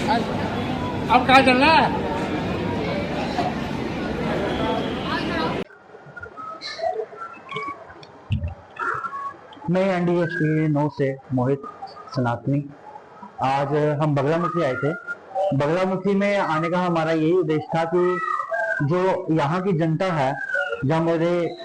अब कहाँ चलना है? मैं एनडीएसपी 9 से मोहित सनातनी। आज हम बगलामुखी आए थे। बगलामुखी में आने का हमारा यही उद्देश्य था कि जो यहाँ की जनता है या मेरे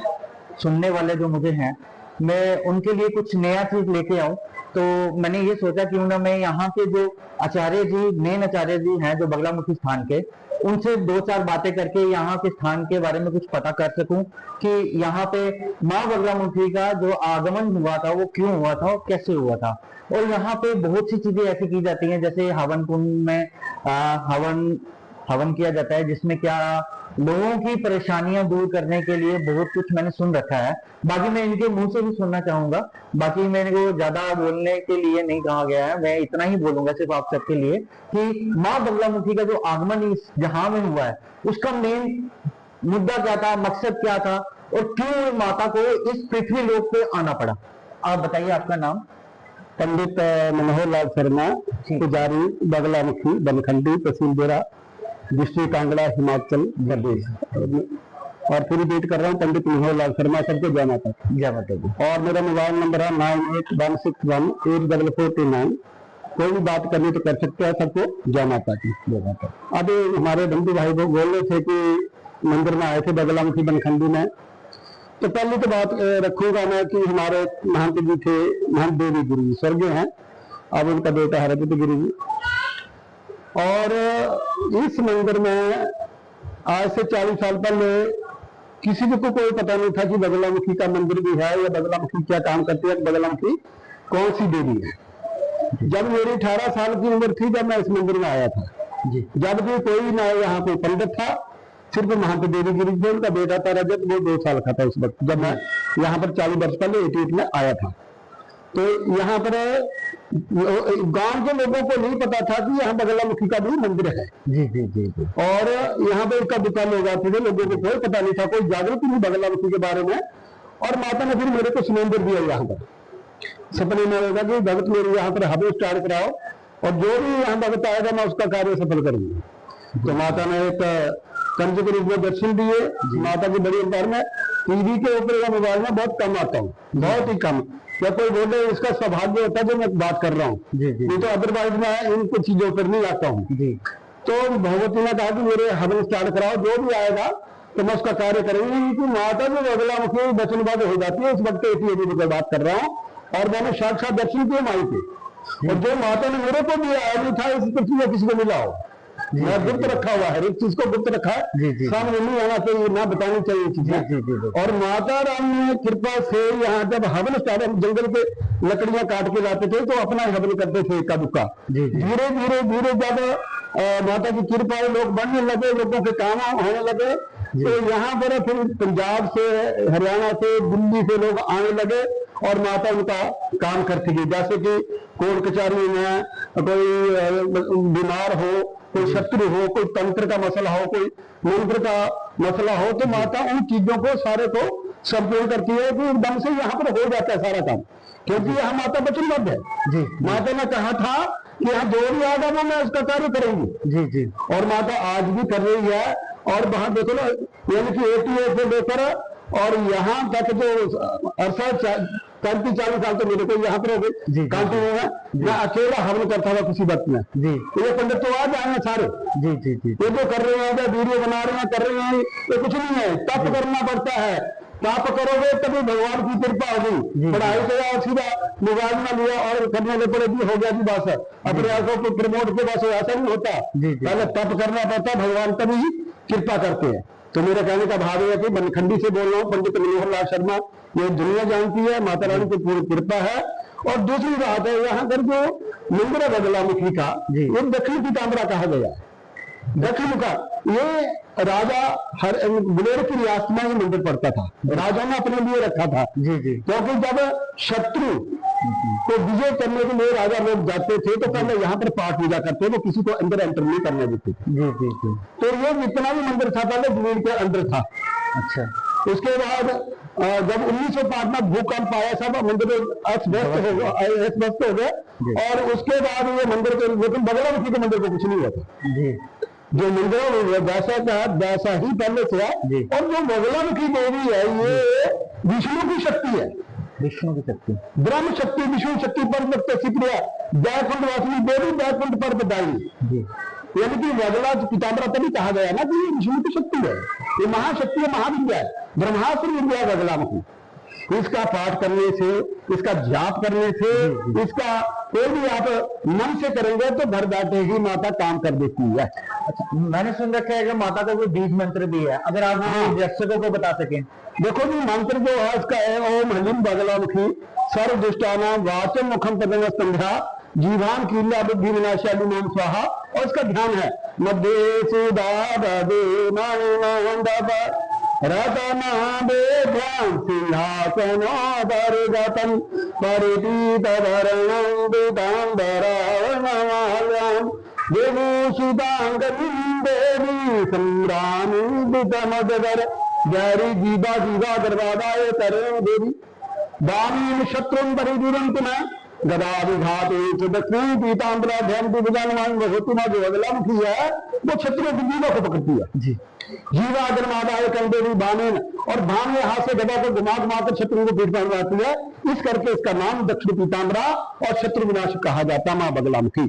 सुनने वाले जो मुझे हैं, मैं उनके लिए कुछ नया चीज लेके आऊं। तो मैंने ये सोचा क्यों ना मैं यहाँ के जो आचार्य जी, मेन आचार्य जी हैं जो बगलामुखी स्थान के, उनसे दो चार बातें करके यहाँ के स्थान के बारे में कुछ पता कर सकूं कि यहाँ पे माँ बगलामुखी का जो आगमन हुआ था वो क्यों हुआ था और कैसे हुआ था। और यहाँ पे बहुत सी चीजें ऐसी की जाती हैं, जैसे हवन कुंड में हवन हवन किया जाता है, जिसमें क्या लोगों की परेशानियां दूर करने के लिए बहुत कुछ मैंने सुन रखा है। बाकी मैं इनके मुंह से भी सुनना चाहूंगा। बाकी मेरे को ज्यादा बोलने के लिए नहीं कहा गया है, मैं इतना ही बोलूंगा सिर्फ आप सबके लिए कि माँ बगलामुखी का जो आगमन इस जहां में हुआ है उसका मेन मुद्दा क्या था, मकसद क्या था और क्यों माता को इस पृथ्वी लोक पे आना पड़ा। आप बताइए, आपका नाम? पंडित मनोहर लाल शर्मा, पुजारी, बगलामुखी, बनखंडी, तहसील बेरा, डिस्ट्रिक्ट कांगड़ा, हिमाचल प्रदेश। और पूरी डेट कर रहा हूँ पंडित मनोहर लाल शर्मा। सबको जय माता दी। और मेरा मोबाइल नंबर है 9816184429। कोई भी बात करनी तो कर सकते हैं। सबको जय माता दी। अभी हमारे बंधु भाई को बोल रहे थे कि मंदिर में आए थे बगलामुखी बनखंडी में। तो पहले तो बात रखूंगा मैं कि हमारे महंत जी थे, महंत देवी गिरी जी स्वर्गीय हैं, अब उनका बेटा है रजत गिरी जी। और इस मंदिर में आज से 40 साल पहले किसी को कोई पता नहीं था कि बगलामुखी का मंदिर भी है या बगलामुखी क्या काम करती है, बगलामुखी कौन सी देवी है। जब मेरी 18 साल की उम्र थी जब मैं इस मंदिर में आया था, जबकि कोई ना यहाँ पे पंडित था, सिर्फ महंत देवी गिरी जी, उनका बेटा था रजत, वो 2 साल का था उस वक्त जब मैं यहाँ पर 40 वर्ष पहले 88 में आया था। तो यहाँ पर गांव के लोगों को नहीं पता था कि यहाँ बगलामुखी का भी मंदिर है। जी। और यहाँ पे इसका दुकान होगा थे, लोगों को कोई पता नहीं था, कोई जागरूक नहीं बगलामुखी के बारे में। और माता ने फिर मेरे को सिलेंडर दिया यहाँ पर, सपने में होगा कि भगत मेरे यहाँ पर हवन स्टार्ट कराओ और जो भी यहाँ भगत आएगा मैं उसका कार्य सफल करूंगी। तो माता ने एक कंज के रूप में दर्शन दिए। माता की बड़ी अवतार में टीवी के ऊपर या मोबाइल में बहुत कम आता हूँ, बहुत ही कम। या कोई बोले इसका सौभाग्य होता है जो मैं बात कर रहा हूँ, नहीं तो अदरवाइज मैं इन कुछ चीजों पर नहीं आता हूँ। तो भगवती ने कहा कि मेरे हवन स्टार्ट कराओ, जो भी आएगा तो मैं उसका कार्य करूंगी। क्योंकि माता जो बगलामुखी वचनबद्ध हो जाती है, इस वक्त इसी बात कर रहा हूँ। और मैंने साक्षात दर्शन किए माई के, और जो माता ने मेरे को दिया नहीं था इस पृथ्वी में किसी को मिला हो। मैं गुप्त रखा हुआ है, एक चीज को गुप्त रखा है, सामने नहीं आना चाहिए, ना बतानी चाहिए चीजें। और माता रानी ने कृपा से यहाँ जब हवन स्टार्ट, जंगल के लकड़ियां काट के लाते थे तो अपना हवन करते थे इक्का दुक्का। धीरे धीरे जब माता की कृपा लोग बढ़ने लगे, लोगों के काम होने लगे, तो यहाँ पर फिर पंजाब से, हरियाणा से, दिल्ली से लोग आने लगे और माता उनका काम करती गई। जैसे कि कोर्ट कचहरी में कोई बीमार हो, कोई शत्रु हो, कोई तंत्र का मसला हो, कोई मंत्र का मसला हो, तो माता उन चीजों को सारे को संपूर्ण करती है कि एकदम से यहाँ पर हो जाता है सारा काम, क्योंकि यहाँ माता वचनबद्ध है। माता ने कहा था कि यहाँ जो भी आएगा वो मैं उसका कार्य करूंगी। और माता आज भी कर रही है। और वहां देखो ना, यानी कि 88 से लेकर और यहाँ तक जो अरसा 35-40 साल तो मेरे को यहाँ पर हो गए कांटी में, मैं अकेला हवन करता था किसी वक्त में। ये पंडित तो आज आए हैं सारे। ये जो कर रहे हैं, वीडियो बना रहे हैं, कर रहे हैं, ये कुछ नहीं है, तप करना पड़ता है। तप करोगे तभी भगवान की कृपा होगी। पढ़ाई किया और सीधा मोबाइल में लिया और करने लगे पड़ेगी, हो गया जी बस, अपने आंखों को प्रमोट के बस ऐसा नहीं होता। पहले तप करना पड़ता, भगवान तभी कृपा करते हैं। तो मेरे कहने का भाव है कि बनखंडी से बोल रहा हूँ, पंडित मनोहर लाल शर्मा। ये दुनिया जानती है, माता रानी की पूरी कृपा है। और दूसरी बात है, यहाँ पर जो मंदिर है बगलामुखी का, ये दक्षिण पीताम्बरा कहा गया है। दक्षिण का ये राजा बुलेर की रियासत में ये मंदिर पड़ता था, राजा ने अपने लिए रखा था। क्योंकि जब शत्रु को विजय करने के लिए राजा लोग जाते थे तो पहले यहाँ पर पाठ पूजा करते, वो किसी को अंदर एंटर नहीं करने देते थे। तो ये जितना भी मंदिर था पहले जमीन के अंदर था। अच्छा। उसके बाद जब 1905 में भूकंप आया, सब मंदिर अस्त व्यस्त हो गए और उसके बाद ये मंदिर के, लेकिन बगलामुखी के मंदिर को कुछ नहीं हुआ था जी। जो मंदिर वैसा का वैसा ही पहले से है। और जो बगलामुखी देवी है ये विष्णु की शक्ति है, विष्णु की शक्ति, ब्रह्म शक्ति, विष्णु शक्ति पर प्रिया, बैकुंठ वासिनी देवी, बैकुंठ पर बदाई जी। यानी कि बगला पीताम्बरा तभी कहा गया ना कि ये विष्णु की शक्ति है, ये महाशक्ति है, महाविद्या है, ब्रह्मास्त्र विद्या बगलामुखी। इसका पाठ करने से, इसका जाप करने से, इसका कोई भी आप मन से करेंगे तो घर बैठे ही माता काम कर देती है। अच्छा, मैंने सुन रखा है कि माता का कोई बीज मंत्र भी है, अगर आप दर्शकों को बता सकें। देखो जी, मंत्र जो है इसका है ओम हलीम बगलामुखी सर्व दुष्टाना वाचम मुखम पदम संध्या जीवान कीला बुद्धि विनाशालु नाम स्वाहा। और इसका ध्यान है मध्य रतन सिंहासनादरगतम परिदीतवरणं पीताम्बरावरणमाल्यं देवसुतांगनीं देवी संग्रामीदितमदगर गैरी जीवा जीवा गर्भादाय तरेण देवी दानीं शत्रुं परिदीरन्ति न गदा विघाते च दक्षिणी पीताम्बरा ध्यान विभुजानमान भगवती मां जो बगलामुखी है वो क्षत्रियों की जीवा को पकड़ती है जी। जीवा गर्मादाय कंदेवी बानेन, और बाने हाथ से गदा को घुमा घुमाकर शत्रु को पीठ पहनवाती है, इस करके इसका नाम दक्षिण पीताम्बरा और शत्रु विनाश कहा जाता मां बगलामुखी।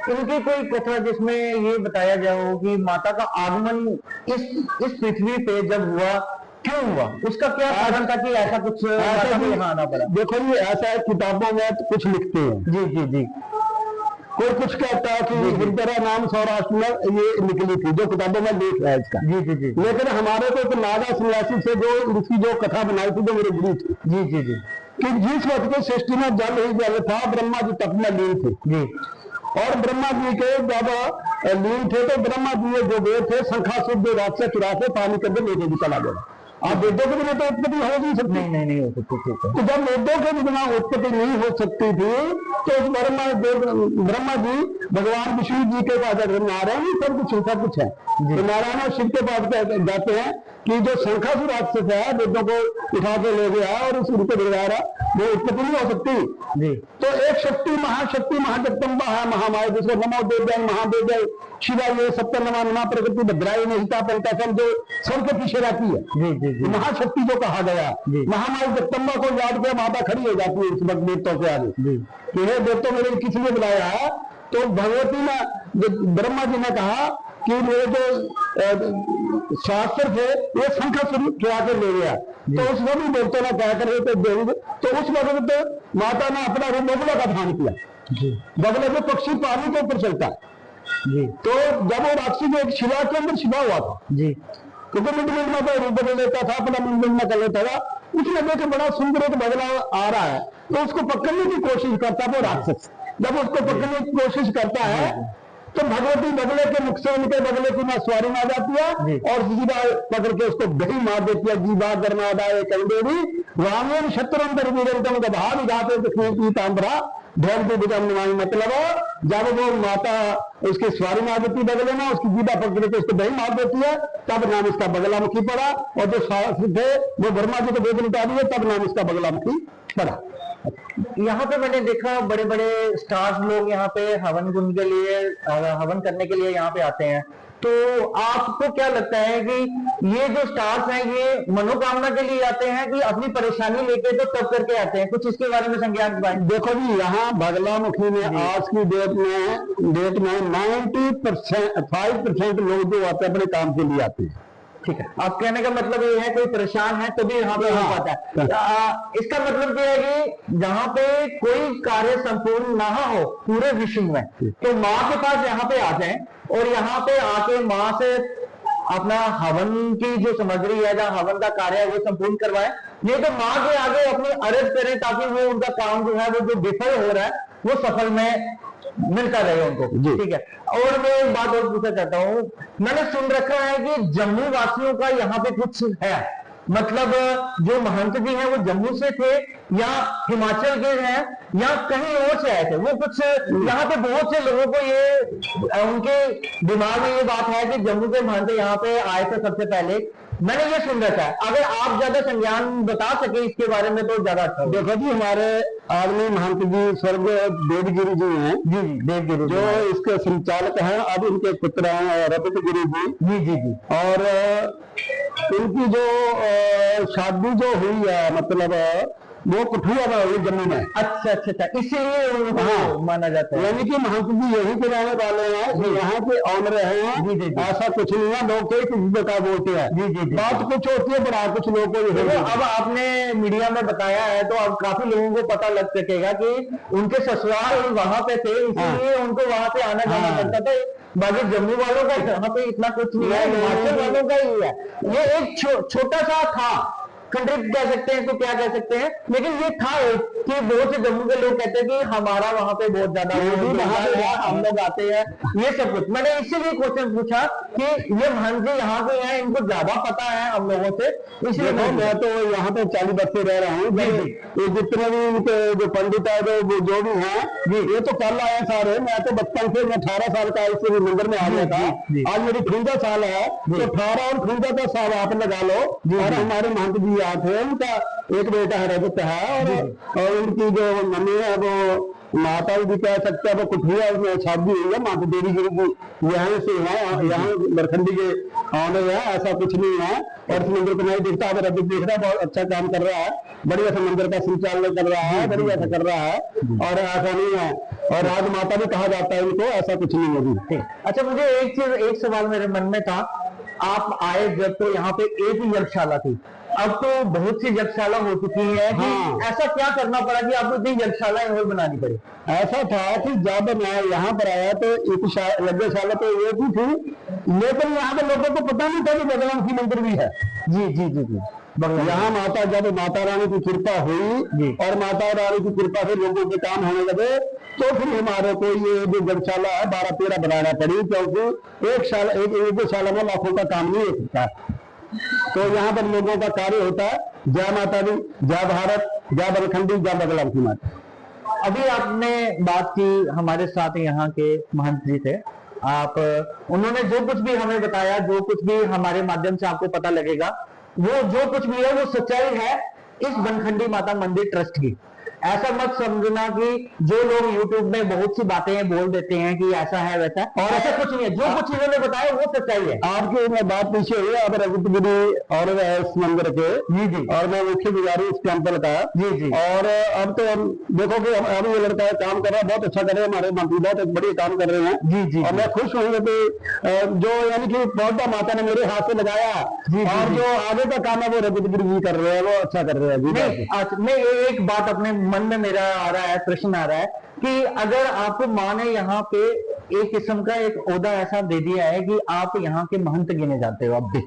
इनकी कोई कथा जिसमें ये बताया गया हो कि माता का आगमन इस पृथ्वी पे जब हुआ, क्यों हुआ, उसका क्या कारण था कि ऐसा कुछ यहाँ आना पड़ा? देखो ये ऐसा है, किताबों में तो कुछ लिखते हैं जी जी जी। कोई कुछ कहता है कि हृदय नाम सौराष्ट्र में ये निकली थी, जो किताबों में लिख है इसका। जी जी जी। लेकिन हमारे को तो नागा सन्यासी से जो इसकी जो कथा बनाई थी, जो मेरे गुरु थे जी जी जी, कि जिस वक्त के सृष्टि में जल ही जल था, ब्रह्मा जी तप में लीन थे जी, और ब्रह्मा जी के जब लीन थे तो ब्रह्मा जी जो गए थे शंखासुर जो राक्षस चुरा के पानी करके लेके भी चला गया। आप वेदों के बिना तो उत्पत्ति हो नहीं सकती, नहीं हो सकती। तो जब वेदों के बिना उत्पत्ति नहीं हो सकती थी तो उस ब्रह्मा जी भगवान विष्णु जी के पास नारायण सब कुछ है, तो नारायण और शिव के पास जाते हैं कि जो शंखासुर राक्षस है वेदों को उठा के ले गया और उस उनको गिरा रहा, वो उत्पत्ति नहीं हो सकती जी। तो एक शक्ति महाशक्ति महाजगदम्बा है महामाया, जिसको नमो देव्याय महादेव्याय शिवा ये सप्तनमा नमा प्रकृति भद्राई निहिता पंचाशम, जो सबके पीछे रहती है जी जी जी। महाशक्ति जो कहा गया, महामाया जगदम्बा को याद किया माता खड़ी हो जाती है उस वक्त देवताओं के आगे कि हे देवताओं मेरे किस लिए बुलाया है। तो भगवती ने, ब्रह्मा जी ने कहा कि मेरे जो शास्त्र थे ये शंखासुर चुरा कर ले गया, तो उस वक्त देवताओं ने क्या कर रहे थे, तो उस वक्त माता ने अपना बगुला का ध्यान किया। बगुला जो पक्षी पानी के ऊपर चलता है जी, तो जब वो राक्षसी जो एक शिला के अंदर छिपा हुआ था जी, क्योंकि मिनट में तो रूप बदल लेता था, अपना मिनट में कर लेता था, उसने देखे बड़ा सुंदर एक बगला आ रहा है तो उसको पकड़ने की कोशिश करता वो राक्षस। जब उसको पकड़ने की कोशिश करता है तो भगवती बगले के मुख से उनके बगले की मां स्वारी में आ जाती है और जीवा पकड़ के उसको गही मार देती है। जीवा गर्मादाय कंदेवी रामेण शत्रुंदर वीरंतम गभाव गाते पीताम्बरा ध्यान के मतलब जब वो माता उसकी स्वारी में आ जाती बगले में, उसकी जीवा पकड़ के उसको दही मार देती है, तब नाम इसका बगलामुखी पड़ा। और जो शास्त्र थे वो ब्रह्मा जी को वेद लुटा दिए, तब नाम इसका बगलामुखी पड़ा। यहाँ पे मैंने देखा बड़े बड़े स्टार्स लोग यहाँ पे हवन कुंड के लिए, हवन करने के लिए यहाँ पे आते हैं, तो आपको क्या लगता है कि ये जो स्टार्स हैं ये मनोकामना के लिए आते हैं कि अपनी परेशानी लेके तो तब करके आते हैं? कुछ इसके बारे में संज्ञान बताएं। देखो जी, यहाँ बगलामुखी में आज की डेट में 95% लोग जो आते हैं अपने काम के लिए आते हैं। ठीक है, आप कहने का मतलब ये है कोई परेशान है तभी तो यहाँ पे हो पाता है। इसका मतलब ये है कि जहाँ पे कोई कार्य संपूर्ण ना हो पूरे विश्व में, तो माँ के पास यहाँ पे आ जाए और यहाँ पे आके माँ से अपना हवन की जो सामग्री है, जहाँ हवन का कार्य है वो संपूर्ण करवाए, नहीं तो माँ के आगे अपनी अर्ज करें ताकि वो उनका काम जो है वो जो विफल हो रहा है वो सफल में मिलता रहे उनको। ठीक है, और मैं एक बात और पूछना चाहता हूँ, मैंने सुन रखा है कि जम्मू वासियों का यहाँ पे कुछ है, मतलब जो महंत जी हैं वो जम्मू से थे या हिमाचल के हैं या कहीं और से आए थे, वो कुछ यहाँ पे बहुत से लोगों को ये उनके दिमाग में ये बात है कि जम्मू के महंत यहाँ पे आए थे सबसे पहले, मैंने ये सुन रखा है, अगर आप ज्यादा संज्ञान बता सके इसके बारे में तो ज्यादा अच्छा होगा। देखो जी, हमारे आदमी महंत जी स्वर्ग देवगिरी जी हैं, जी जी, देवगिरी जो इसके संचालक हैं। अब इनके पुत्र हैं रवित गिरी जी। जी जी जी। और इनकी जो शादी जो हुई है, मतलब वो कठुआ में हुई जम्मू में। अच्छा अच्छा अच्छा, इसीलिए उनको हाँ, माना जाता है। यानी कि महंत जी यही के रहने वाले हैं, यहाँ के ऑनर हैं। जी जी जी। ऐसा कुछ नहीं है, लोग कई किसी प्रकार बोलते हैं। जी जी जी। बात कुछ होती है, बड़ा कुछ लोगों को देखो, अब आपने मीडिया में बताया है तो अब काफी लोगों को पता लग सकेगा कि उनके ससुराल वहां पे थे, इसीलिए उनको वहां पे आना जाना पड़ता था। बाकी जम्मू वालों का यहाँ पे इतना कुछ नहीं है, हिमाचल वालों का ही है। ये एक छोटा सा था, कंट्री कह सकते हैं तो क्या कह सकते हैं, लेकिन ये था कि बहुत से जम्मू के लोग कहते हैं कि हमारा वहां पे बहुत ज्यादा हम लोग आते हैं, ये सब कुछ। मैंने इसीलिए क्वेश्चन पूछा कि ये महंत जी यहाँ के हैं, इनको ज्यादा पता है हम लोगों से, इसलिए मैं तो यहाँ पे 40 वर्ष से रह रहा हूँ। ये जितने भी इनके जो पंडित है, जो भी हैं, ये तो कल आए सारे। मैं तो बचपन से, मैं 18 साल का इस मंदिर में आ गया था। आज मेरी 53 साल है, तो 18 और 53 का साल आप लगा लो। और हमारे महंत जी आए थे, उनका एक बेटा है रजत है, और उनकी जो मम्मी है वो माता भी कह सकते हैं, वो कुठिया में शादी हुई है। माता देवी जी की यहाँ से है, यहाँ बरखंडी के ऑनर है, ऐसा कुछ नहीं है। और इस मंदिर को नहीं दिखता, अगर अभी देख रहा है, बहुत अच्छा काम कर रहा है, बढ़िया सा मंदिर का संचालन कर रहा है, बढ़िया सा कर रहा है, और ऐसा नहीं है। और राजमाता भी कहा जाता है इनको, ऐसा कुछ नहीं है। अच्छा, मुझे एक सवाल मेरे मन में था, आप आए जब तो यहाँ पे एक ही यज्ञशाला थी, अब तो बहुत सी यज्ञशाला हो चुकी है। हाँ। ऐसा क्या करना पड़ा कि आपको इतनी यज्ञशालाएं और बनानी पड़ी? ऐसा था कि जब मैं यहाँ पर आया तो यज्ञशाला तो एक ही थी, लेकिन यहाँ के लोगों को पता नहीं था कि बगलामुखी मंदिर भी है। जी जी जी जी। यहाँ जब माता रानी की कृपा हुई और माता रानी की कृपा से लोगों के काम होने लगे, तो फिर हमारे को ये जो यज्ञशाला है 12-13 बनाना पड़ी, क्योंकि एक यज्ञशाला में लाखों का काम नहीं हो सकता। तो यहाँ पर लोगों का कार्य होता है। जय माता दी, जय भारत, जय बलखंडी, जय बगलामुखी माता। अभी आपने बात की, हमारे साथ यहाँ के महंत जी थे, उन्होंने जो कुछ भी हमें बताया, जो कुछ भी हमारे माध्यम से आपको पता लगेगा, वो जो कुछ भी है वो सच्चाई है इस बनखंडी माता मंदिर ट्रस्ट की। ऐसा मत समझना कि जो लोग YouTube में बहुत सी बातें बोल देते हैं कि ऐसा है वैसा, और ऐसा कुछ नहीं है। जो कुछ इन्होंने बताया वो सच्चाई है। आपकी मैं बात पीछे हुई, अब रवित गिरी और इस मंदिर के जी जी, और मैं मुख्य पुजारी इस टेम्पल का। जी जी। और अब तो देखो कि अब ये लड़का काम कर रहा है, बहुत अच्छा कर रहे हैं, हमारे मंत्री बहुत एक बढ़िया काम कर रहे हैं। जी जी। और मैं खुश हूँ कि जो यानी कि पौधा माता ने मेरे हाथ से लगाया, और जो आगे का काम है वो रवित गिरी जी कर रहे हैं, वो अच्छा कर रहे हैं। मैं एक बात अपने मन में मेरा आ रहा है, प्रश्न आ रहा है कि अगर आपको माँ ने यहाँ पे एक किस्म का एक ओहदा ऐसा दे दिया है कि आप यहाँ के महंत गिने जाते हो, अब भी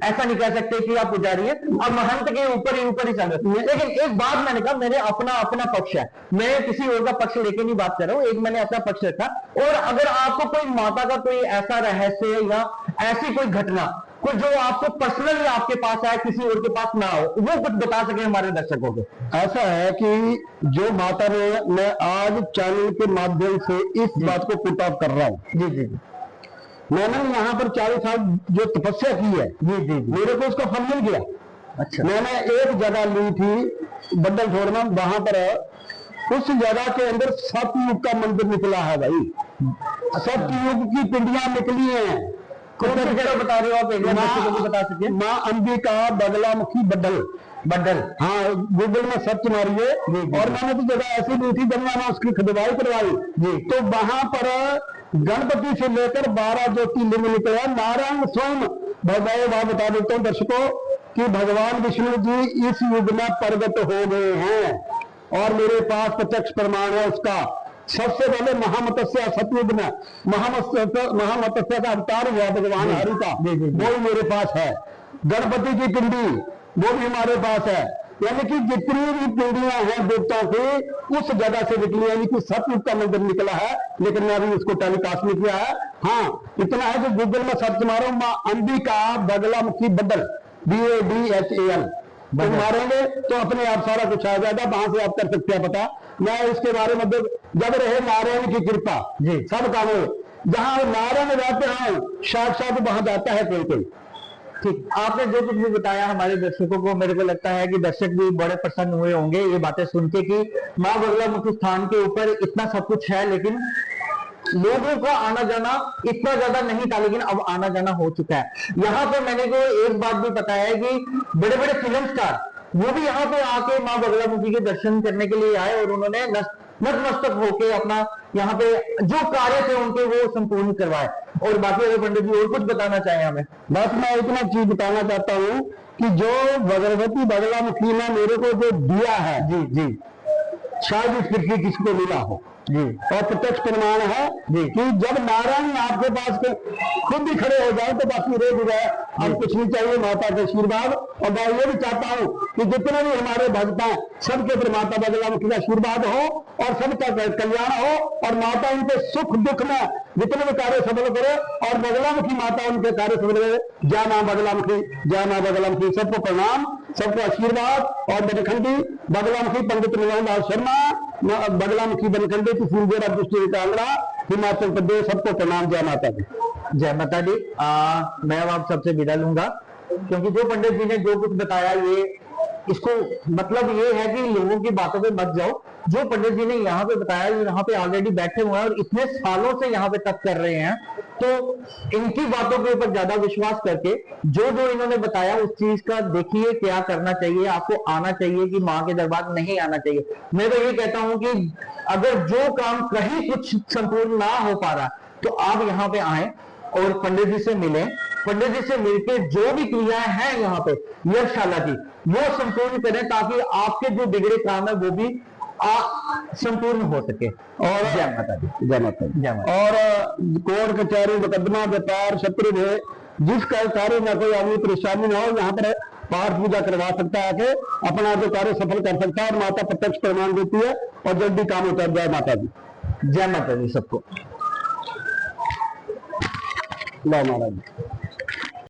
ऐसा नहीं कह सकते कि आप पुजारी है, अब महंत के ऊपर ही चल रहे। लेकिन एक बात मैंने कहा, मेरे अपना पक्ष है, मैं किसी और का पक्ष लेके नहीं बात कर रहा हूँ, एक मैंने अपना पक्ष रखा। और अगर आपको कोई माता का कोई ऐसा रहस्य या ऐसी कोई घटना कुछ जो आपको पर्सनली आपके पास आए, किसी और के पास ना हो, वो कुछ बता सके हमारे दर्शकों को। ऐसा है कि जो माता ने, मैं आज चैनल के माध्यम से इस बात को पुट ऑफ कर रहा हूँ। जी जी। मैंने यहाँ पर 40 साल जो तपस्या की है, जी जी, मेरे को उसका फल मिल गया। अच्छा। मैंने एक जगह ली थी बड्डल छोड़ना, वहां पर उस जगह के अंदर सतयुग का मंदिर निकला है भाई, सतयुग की पिंडियां निकली हैं। कौन सी जगह बता रहे हो आप? एक बार बता सकते? माँ अंबिका बगलामुखी बड्डल। हाँ, गूगल में सर्च मारिए। और मैंने तो जगह ऐसी ली थी, जब मैंने उसकी खुदवाई करवाई तो वहां पर गणपति से लेकर 12 ज्योतिर्लिंग निकले। नारायण स्वयं, मैं बता देता हूँ दर्शकों कि भगवान विष्णु जी इस युग में प्रगट हो गए हैं, और मेरे पास प्रत्यक्ष प्रमाण है उसका। सबसे पहले महामत्स्य सतयुग में महामत्स्य का अवतार हुआ भगवान हरि का, वो भी मेरे पास है। गणपति की पिंडी वो भी हमारे पास है। यानी कि जितनी भी पिंडियां हैं देवताओं की, उस जगह से निकली, यानी कि सतयुग का मंदिर निकला है, लेकिन मैं अभी उसको टेलीकास्ट नहीं किया है। हाँ, इतना है कि गूगल में सर्च मारो, माँ अंबिका बगलामुखी बड्डल, BADHAL मारेंगे तो अपने आप सारा कुछ आ जाएगा, वहां से आप कर सकते हैं पता। मैं इसके बारे में जब रहे नारायण की कृपा सब काम हो, जहां नारायण रहते हैं साक्षात वहां जाता है कोई। ठीक, आपने जो कुछ भी बताया हमारे दर्शकों को, मेरे को लगता है कि दर्शक भी बड़े प्रसन्न हुए होंगे ये बातें सुन के कि माँ बगलामुखी स्थान के ऊपर इतना सब कुछ है, लेकिन लोगों का आना जाना इतना ज्यादा नहीं था, लेकिन अब आना जाना हो चुका है। यहाँ पे मैंने को एक बात भी पता है कि बड़े बड़े फिल्म स्टार वो भी यहाँ पे आके माँ बगलामुखी के दर्शन करने के लिए आए और उन्होंने नतमस्तक होके अपना यहाँ पे जो कार्य थे उनके वो संपूर्ण करवाए। और बाकी अगर पंडित जी और कुछ बताना चाहें हमें। बस मैं इतना चीज बताना चाहता हूँ कि जो भगवती बगलामुखी ने मेरे को जो दिया है, जी जी, शायद इस पृथ्वी किसको मिला हो जी, और प्रत्यक्ष प्रमाण है जी कि जब नारायण आपके पास खुद भी खड़े हो जाए तो बाकी रे भी जाए, हम कुछ नहीं चाहिए माता के आशीर्वाद। और मैं ये भी चाहता हूँ कि जितने भी हमारे भक्त हैं सबके ऊपर माता बगलामुखी का आशीर्वाद हो और सबका कल्याण हो और माता उनके सुख दुख में जितने भी कार्य सफल करे और बगलामुखी माता उनके कार्य सफल करे। जय मां बगलामुखी, जय मां बगलामुखी। सबको प्रणाम, सबको आशीर्वाद। और बनखंडी बगलामुखी पंडित निवास शर्मा, बगलामुखी बनखंडी तहसील डिस्ट्रिक्ट कांगड़ा, हिमाचल प्रदेश। सबको प्रणाम। जय माता दी। जय माता दी। मैं अब आप सबसे विदा लूंगा क्योंकि जो पंडित जी ने जो कुछ बताया ये इसको मतलब ये है कि लोगों की बातों पे मत जाओ। जो पंडित जी ने यहाँ पे बताया, यहाँ पे ऑलरेडी बैठे हुए हैं और इतने सालों से यहाँ पे तप कर रहे हैं, तो इनकी बातों के ऊपर ज्यादा विश्वास करके जो जो इन्होंने बताया उस चीज का देखिए क्या करना चाहिए। आपको आना चाहिए कि माँ के दरबार नहीं आना चाहिए। मैं तो ये कहता हूँ कि अगर जो काम कहीं कुछ संपूर्ण ना हो पा रहा तो आप यहाँ पे आए और पंडित जी से मिलें। पंडित जी से मिलके जो भी क्रियाएं हैं यहाँ पे यज्ञशाला की वो संपूर्ण करें ताकि आपके जो बिगड़े काम है वो भी संपूर्ण हो सके। और जय माता दी। जय माता दी। जय माता। और कोर्ट कचहरी मुकदमा व्यापार शत्रु है जिस कार्य में कोई आदमी परेशानी ना हो, यहाँ पर पाठ पूजा करवा सकता है कि अपना जो कार्य सफल कर सकता है और माता प्रत्यक्ष प्रमाण देती है और जल्दी काम होता है। जय माता दी। जय माता दी सबको। ला महाराज।